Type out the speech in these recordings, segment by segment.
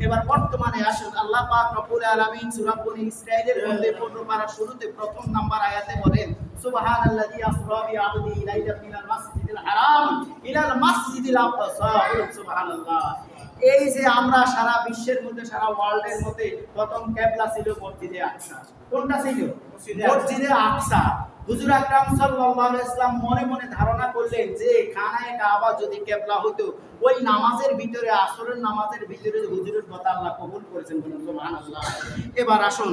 এবার বর্তমানে আসুন, আল্লাহ পাক রব্বুল আলামিন সূরা বনী ইসরাঈলের মধ্যে 15 পারার শুরুতে প্রথম নাম্বার আয়াতে বলেন, সুবহানাল্লাযী আসরা বিআবদিহি লাইলাম মিনাল মাসজিদিল হারাম ইলাল মাসজিদিল আকসা। সুবহানাল্লাহ। এই যে আমরা সারা বিশ্বের মধ্যে, সারা ওয়ার্ল্ডের মধ্যে প্রথম কিবলা ছিল মসজিদে আকসা। কোনটা ছিল? মসজিদে আকসা। হুজুর আকরাম সাল্লাল্লাহু আলাইহি ওয়াসাল্লাম মনে মনে ধারণা করলেন যে খানায়ে কাবা যদি কিবলা হতো, ওই নামাজের ভিতরে, আসরের নামাজের ভিতরে হুজুরের কথা আল্লাহ কবুল করেছেন। সুবহানাল্লাহ। এবার আসুন,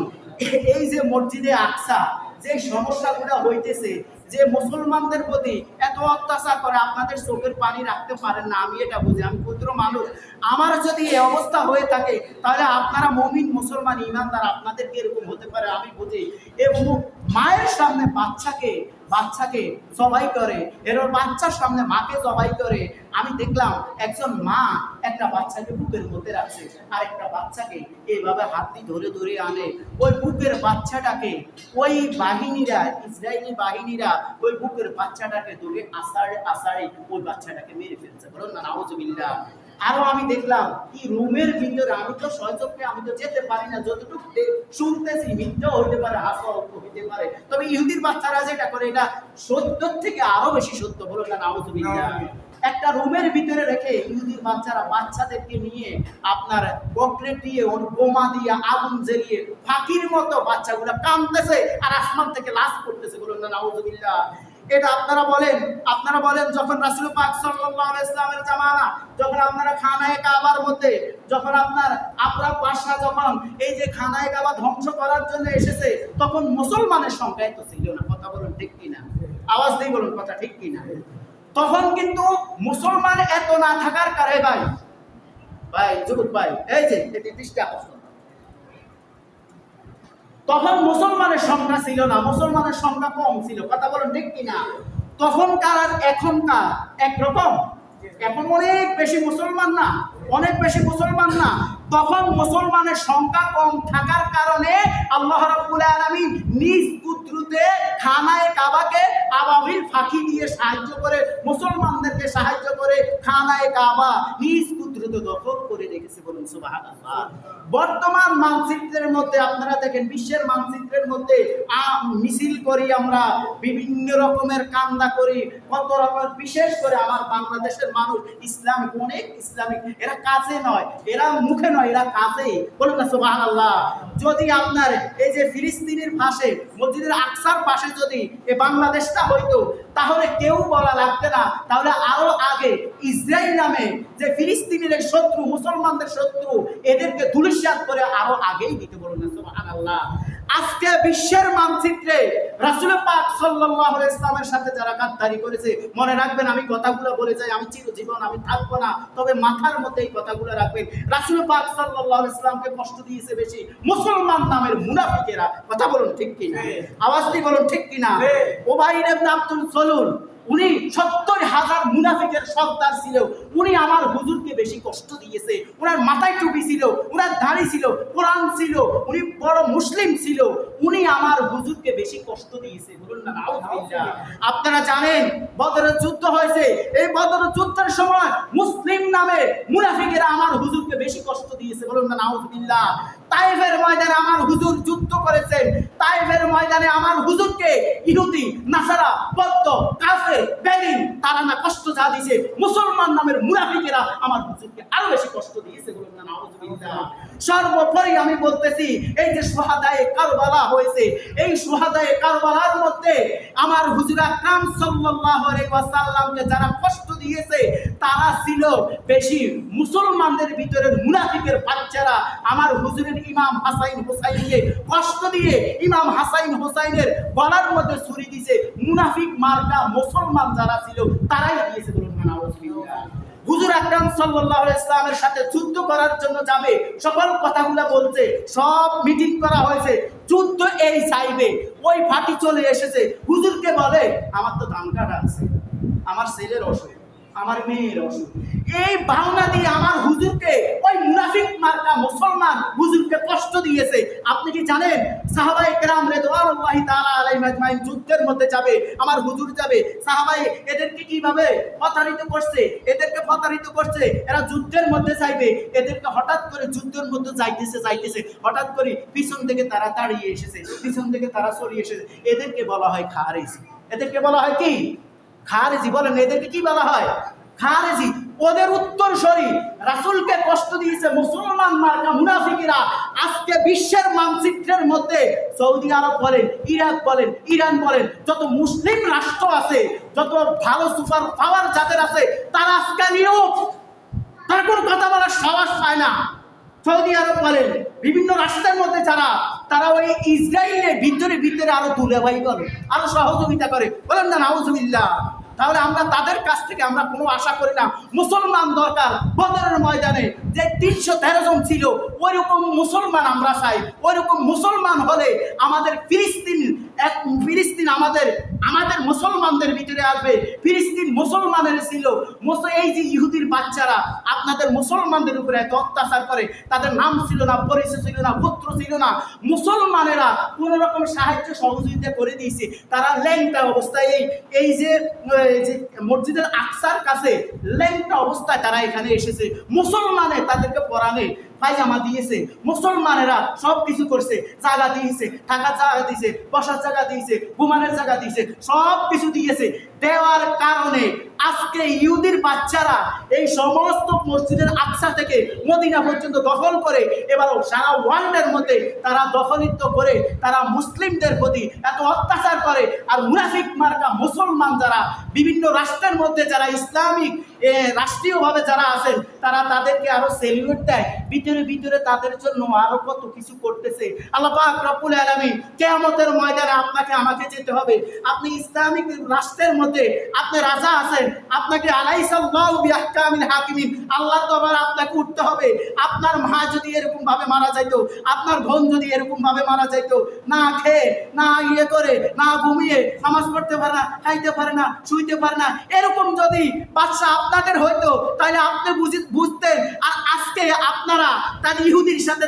এই যে মসজিদে আকসা যে সমস্যাগুলো হইতেছে, যে মুসলমানদের প্রতি এত অত্যাচার করে, আপনাদের চোখের পানি রাখতে পারেন না। আমি এটা বুঝি, আমি ক্ষুদ্র মানুষ। আমার যদি এই অবস্থা হয়ে থাকে, তাহলে আপনারা মুমিন মুসলমান ইমানদার, আপনাদেরকে এরকম হতে পারে আমি বুঝি। এবং মায়ের সামনে বাচ্চাকে জবাই করে, এর বাচ্চার সামনে মাকে জবাই করে। আমি দেখলাম একজন মা একটা বাচ্চাকে বুকের মধ্যে রাখছে, আর একটা বাচ্চাকে এইভাবে হাত দিয়ে ধরে ধরে আনে। ওই বুকের বাচ্চাটাকে ওই বাহিনীরা, ইসরায়েলি বাহিনীরা ওই বুকের বাচ্চাটাকে ধরে আষাঢ়ে ওই বাচ্চাটাকে মেরে ফেলছে। বলুন না নাউজুবিল্লাহ। আরো আমি দেখলাম কি রুমের ভিতরে, আমি তো সহযোগে আমি তো যেতে পারি না, যতটুকু শুনতেছি মিথ্যা হইতে পারে, হাসা হইতে পারে, তবে ইহুদির বাচ্চারা যেটা করে এটা সত্য থেকে আরো বেশি সত্য। বলুন না নাউজুবিল্লাহ। একটা রুমের ভিতরে রেখে ইহুদির বাচ্চারা বাচ্চাদেরকে নিয়ে আপনার পকেট দিয়ে, বোমা দিয়ে, আগুন জ্বালিয়ে ফাঁকির মতো বাচ্চাগুলো কাঁদতেছে আর আসমান থেকে লাশ পড়তেছে। বলুন না নাউজুবিল্লাহ। এটা আপনারা বলেন যখন রাসূল পাক সাল্লাল্লাহু আলাইহি ওয়াসাল্লামের জামানা, যখন আপনারা খানায়ে কাবার মধ্যে, যখন আপনার আবরাহ পাশা যখন এই যে খানায়ে কাবা ধ্বংস করার জন্য এসেছে, তখন মুসলমানের সংখ্যা এত ছিল না। কথা বলুন ঠিক কিনা? আওয়াজ দিয়ে বলুন কথা ঠিক কিনা? তখন কিন্তু মুসলমান এত না থাকার কারণে ভাই যুবক ভাই, এই যে এটি দৃষ্টি আকর্ষণ, তখন মুসলমানের সংখ্যা ছিল না, মুসলমানের সংখ্যা কম ছিল। কথা বলুন ঠিক কিনা? তখনকার আর এখনকার একরকম? এখন অনেক বেশি মুসলমান না, অনেক বেশি মুসলমান না। তখন মুসলমানের সংখ্যা কম থাকার কারণে আল্লাহ রাব্বুল আলামিন নিজ কুদরতে খানায়ে কাবাকে আবাবিল ফাঁকি দিয়ে সাহায্য করে, মুসলমানদেরকে সাহায্য করে খানায়ে কাবা নিজ কুদরতে দখল করে রেখেছে। বলুন সুবহানাল্লাহ। বর্তমান মানচিত্রের মধ্যে আপনারা দেখেন, বিশ্বের মানচিত্রের মধ্যে মিছিল করি আমরা, বিভিন্ন রকমের কান্দা করি, কত রকমের, বিশেষ করে আমার বাংলাদেশের মানুষ ইসলামিক, অনেক ইসলামিক, এরা কাজে নয়, এরা মুখে নয়, এরা কাজে। বলুন না সুবহানাল্লাহ। যদি আপনার এই যে ফিলিস্তিনের পাশে, মসজিদের আকসার পাশে যদি এই বাংলাদেশটা হইতো, তাহলে কেউ বলা লাগতো না, তাহলে আরো আগে ইসরায়েল নামে যে ফিলিস্তিনের শত্রু, মুসলমানদের শত্রু, এদেরকে ধূলিসাৎ করে আরো আগেই দিতে। বলুন না সুবহানাল্লাহ। আজকে বিশ্বের মানচিত্রে রাসূল পাক সাল্লাল্লাহু আলাইহি ওয়াসাল্লামের সাথে যারা গাদ্দারি করেছে, মনে রাখবেন, আমি কথাগুলো বলে যাই, আমি চিরজীবন আমি থাকবো না, তবে মাথার মধ্যে এই কথাগুলো রাখবেন। রাসূল পাক সাল্লাল্লাহু আলাইহি ওয়াসাল্লামকে কষ্ট দিয়েছে বেশি মুসলমান নামের মুনাফিকেরা। কথা বলুন ঠিক কিনা? আওয়াজ দিয়ে বলুন ঠিক কিনা? উবাই ইবনে আব্দুল সলুল, উনি 70,000 মুনাফিকের সর্দার ছিল। উনি আমার হুজুরকে বেশি কষ্ট দিয়েছে। ওনার মাথায় টুপি ছিল, ওনার দাড়ি ছিল, কোরআন ছিল, উনি বড় মুসলিম ছিল, উনি আমার হুজুরকে বেশি কষ্ট দিয়েছে। বলুন না নাউজুবিল্লাহ। আপনারা জানেন বদরের যুদ্ধ হয়েছে, এই বদরের যুদ্ধের সময় মুসলিম নামে মুনাফিকেরা আমার হুজুরকে বেশি কষ্ট দিয়েছে। বলুন না নাউজুবিল্লাহ। তায়েফের ময়দানে আমার হুজুর যুদ্ধ করেছেন, তায়েফের ময়দানে আমার হুজুরকে ইহুদি, নাসারা, বৌদ্ধ, কাফের, বেদিন তারা না কষ্ট যা দিয়েছে, মুসলমান নামের মুনাফিকেরা আমার হুজুরকে আরো বেশি কষ্ট দিয়েছে। বলুন না নাউজুবিল্লাহ। সর্বোপরি আমি বলতেছি, এই যে শুহাদায়ে কারবালা হয়েছে, এই শুহাদায়ে কারবালার মধ্যে আমার হুজুর আকরাম সাল্লাল্লাহু আলাইহি ওয়াসাল্লামকে যারা কষ্ট দিয়েছে, তারা ছিল বেশি মুসলমানদের ভিতরের মুনাফিকের বাচ্চারা। আমার হুজুরের ইমাম হাসাইন হুসাইনকে কষ্ট দিয়ে ইমাম হাসাইন হুসাইনের গলার মধ্যে ছুরি দিয়েছে মুনাফিক মার্কা মুসলমান যারা ছিল, তারাই দিয়েছে। বলুন না নাউজুবিল্লাহ। হুজুর আকরাম সাল্লাল্লাহু আলাইহি ওয়াসাল্লামের সাথে যুদ্ধ করার জন্য যাবে, সকল কথাগুলো বলছে, সব মিটিং করা হয়েছে, যুদ্ধ এই চাইবে, ওই ফাটি চলে এসেছে। হুজুরকে বলে, আমার তো ধান কাটা আছে, আমার ছেলের অসুখ, আমার মেয়ের অসুখ, এই বাহানা দিয়ে আমার হুজুরকে ওই মুনাফিক মার্কা মুসলমান মুসলমান হুজুরকে কষ্ট দিয়েছে। আপনি কি জানেন সাহাবায়ে কেরাম রিদওয়ানুল্লাহি তাআলা আলাইহিম আজমাইন যুদ্ধের মধ্যে যাবে, আমার হুজুর যাবে, সাহাবায়ে এদেরকে কিভাবে প্রতারিত করছে, এদেরকে প্রতারিত করছে, এরা যুদ্ধের মধ্যে যাইবে, এদেরকে হঠাৎ করে যুদ্ধের মধ্যে যাইতেছে হঠাৎ করে পিছন থেকে তারা দাঁড়িয়ে এসেছে, পিছন থেকে তারা সরিয়ে এসেছে, এদেরকে বলা হয় খারেজি। এদেরকে বলা হয় কি? খারেজি। বলেন এদেরকে কি বলা হয়? খারেজি। ওদের উত্তরসূরি রাসূলকে কষ্ট দিয়েছে মুসলমান মার্কা মুনাফিকরা। আজকে বিশ্বের মানচিত্রের মধ্যে সৌদি আরব বলেন, ইরাক বলেন, ইরান বলেন, যত মুসলিম রাষ্ট্র আছে, যত ভালো সুপার পাওয়ার যাদের আছে, তারা আজকে নীরব, তারা কোনো কথা বলার সাহস পায় না। সৌদি আরব বলেন, বিভিন্ন রাষ্ট্রের মধ্যে যারা, তারা ওই ইসরায়েলের ভিতরে আরো দুলাভাই করে, আরো সহযোগিতা করে। বলেন না নাউজুবিল্লাহ। তাহলে আমরা তাদের কাছ থেকে আমরা কোনো আশা করি না। মুসলমান দরকার। বদরের ময়দানে যে 313 জন ছিল, ওইরকম মুসলমান আমরা চাই। ওইরকম মুসলমান হলে আমাদের ফিলিস্তিন আমাদের মুসলমানদের ভিতরে আসবে। ফিলিস্তিন মুসলমানের ছিল। এই যে ইহুদির বাচ্চারা আপনাদের মুসলমানদের উপরে এত অত্যাচার করে, তাদের নাম ছিল না, পরিচয় ছিল না, পুত্র ছিল না, মুসলমানেরা কোন রকম সাহায্য সহযোগিতা করে দিয়েছে। তারা ল্যাংটা অবস্থায় এই যে মসজিদের আকসার কাছে ল্যাংটা অবস্থায় তারা এখানে এসেছে। মুসলমানে তাদেরকে পরানে পায়জামা দিয়েছে, মুসলমানেরা সব কিছু করছে, জায়গা দিয়েছে, থাকার জায়গা দিয়েছে, বসার জায়গা দিয়েছে, ঘুমানোর জায়গা দিয়েছে, সব কিছু দিয়েছে। দেওয়ার কারণে আজকে ইহুদির বাচ্চারা এই সমস্ত মসজিদের আকসা থেকে মদিনা পর্যন্ত দখল করে, এবার সারা ওয়ার্ল্ডের মধ্যে তারা দখলিত করে, তারা মুসলিমদের প্রতি এত অত্যাচার করে। আর মুনাফিক মার্কা মুসলমান যারা বিভিন্ন রাষ্ট্রের মধ্যে যারা ইসলামিক রাষ্ট্রীয়ভাবে যারা আছেন, তারা তাদেরকে আরো সেলিউট দেয়। ভিতরে তাদের জন্য আরো কত কিছু করতেছে। আল্লাহ পাক রব্বুল আলামিন কিয়ামতের ময়দানে আপনাকে আমাকে যেতে হবে। আপনি ইসলামিক রাষ্ট্রের মধ্যে আপনি রাজা আছেন, আপনাকে আলাইসাল্লাহু বিআহকামিল হাকিমিন, আল্লাহ তো আবার আপনাকে উঠতে হবে। আপনার মা যদি এরকম ভাবে মারা যাইতো, আপনার বোন যদি এরকম ভাবে মারা যাইতো, না খেয়ে, না করে, না ঘুমিয়ে, নামাজ পড়তে পারে না, খাইতে পারে না, শুইতে পারে না, এরকম যদি বাদশা আপনাদের হইতো, তাহলে আপনি বুঝতেন। আর আজকে আপনারা তার ইহুদির সাথে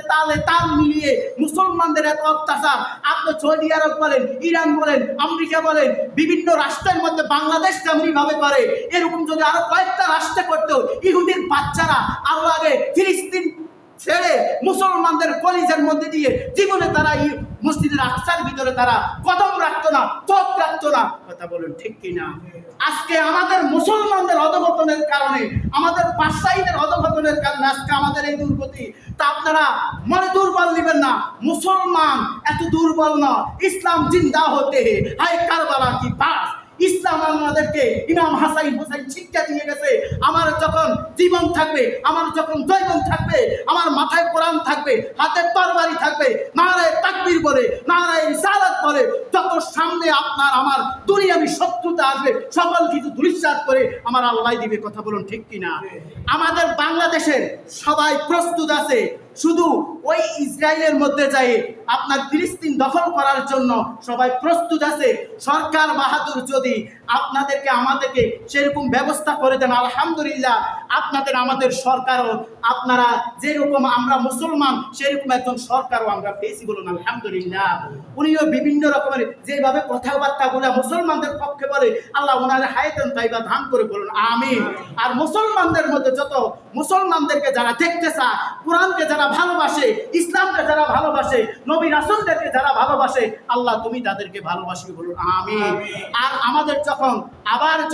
তাল মিলিয়ে মুসলমানদের এত অত্যাচার। আপনি সৌদি আরব বলেন, ইরান বলেন, আমেরিকা বলেন, বিভিন্ন রাষ্ট্রের মধ্যে বাংলাদেশ তেমনি ভাবে করে। এরকম যদি আরো কয়েকটা রাষ্ট্রে করতো, ইহুদির বাচ্চারা আরো আগে ফিলিস্তিন ছেড়ে মুসলমানদের কলিজার মধ্যে দিয়ে জীবনে তারা মসজিদের আকসার ভিতরে তারা কদম রাখতো না, চোখ রাখতো না। কথা বলেন ঠিক কিনা? আজকে আমাদের মুসলমানদের অধঃপতনের কারণে, আমাদের বাদশাহীদের অধঃপতনের কারণে আজকে আমাদের এই দুর্গতি। তা আপনারা মনে দুর্বল নেবেন না। মুসলমান এত দুর্বল না। ইসলাম জিন্দা হতে হায় কারবালা কি বাস। ইসলাম আমাদেরকে ইমাম হাসান হুসাইন শিক্ষা দিয়ে গেছে। আমার যখন জীবন থাকবে, আমার যখন জৈবন থাকবে, আমার মাথায় কোরআন থাকবে, হাতে তরবারি থাকবে, নারায়ে তাকবীর বলে, নারায়ে রিসালাত বলে, যত সামনে আপনার আমার দুনিয়াবি শত্রুতা আসবে, সকল কিছু ধূলিসাৎ করে আমার আল্লাহ দিবে। কথা বলুন ঠিক কিনা? আমাদের বাংলাদেশের সবাই প্রস্তুত আছে, শুধু ওই ইসরায়েলের মধ্যে যায় আপনার ফিলিস্তিন দখল করার জন্য সবাই প্রস্তুত আছে। সরকার বাহাদুর যদি আপনাদেরকে আমাদেরকে সেরকম ব্যবস্থা করে দেন, আলহামদুলিল্লাহ। আপনাদের আমাদের সরকারও আপনারা যেরকম আমরা মুসলমান সেরকম একজন সরকারও আমরা পেয়েছি, বলুন আলহামদুলিল্লাহ। উনিও বিভিন্ন রকমের যেভাবে কথাবার্তাগুলো মুসলমানদের পক্ষে বলে, আল্লাহ ওনার হায়াতান তাইবা ধান করে বলুন আমিন। আর মুসলমানদের মধ্যে যত মুসলমানদেরকে যারা দেখতে চায়, কোরআনকে যারা ভালোবাসে, ইসলামকে যারা ভালোবাসে, নবী রাসূলদেরকে যারা ভালোবাসে, আল্লাহ তুমি তাদেরকে ভালোবাসি, বলুন আমিন। আর আমাদের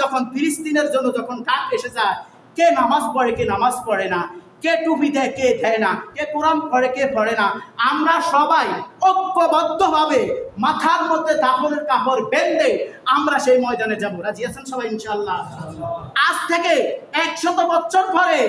যখন ফিলিস্তিনের জন্য যখন ডাক এসে যায়, কে নামাজ পড়ে, কে নামাজ পড়ে না, কে টুপি দেয়, কে দেয় না, কে কোরআন পড়ে, কে পড়ে না, আমরা সবাই ঐক্যবদ্ধভাবে মাথার মধ্যে দাফনের কাপড় বেঁধে আমরা সেই ময়দানে যাব। রাজি আছেন সবাই ইনশাআল্লাহ? আজ থেকে 100 বছর পরে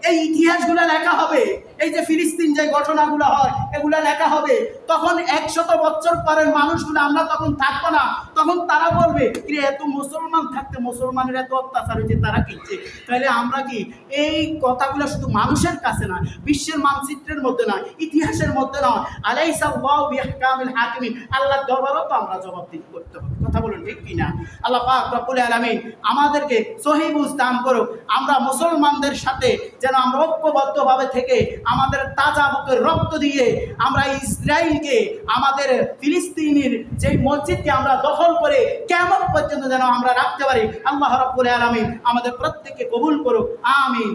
এই ইতিহাসগুলো লেখা হবে। এই যে ফিলিস্তিন যে ঘটনাগুলো হয়, এগুলো লেখা হবে। তখন 100 বছর পরের মানুষগুলো আমরা তখন থাকবো না। তখন তারা বলবে, কি এত মুসলমান থাকতে মুসলমানের এত অত্যাচার হয়েছে, তারা কিনছে। তাহলে আমরা কি এই কথাগুলো শুধু মানুষের কাছে না, বিশ্বের মানচিত্রের মধ্যে না, ইতিহাসের মধ্যে না, আলাইসাল্লাহু বিআহকামিল হাকিমিন, আল্লাহর দরবারও তো আমরা জবাবদিহি করতে হবে। কথা বলুন ঠিক কিনা? আল্লাহ পাক রব্বুল আলামিন আমাদেরকে সহি বুঝ দান করুক। আমরা মুসলমানদের সাথে যেন আমরা ঐক্যবদ্ধভাবে থেকে আমাদের তাজা বুকের রক্ত দিয়ে আমরা ইসরায়েলকে, আমাদের ফিলিস্তিনের যেই মসজিদকে আমরা দখল করে কিয়ামত পর্যন্ত যেন আমরা রাখতে পারি। আল্লাহ রাব্বুল আলামিন আমাদের প্রত্যেককে কবুল করুক, আমিন।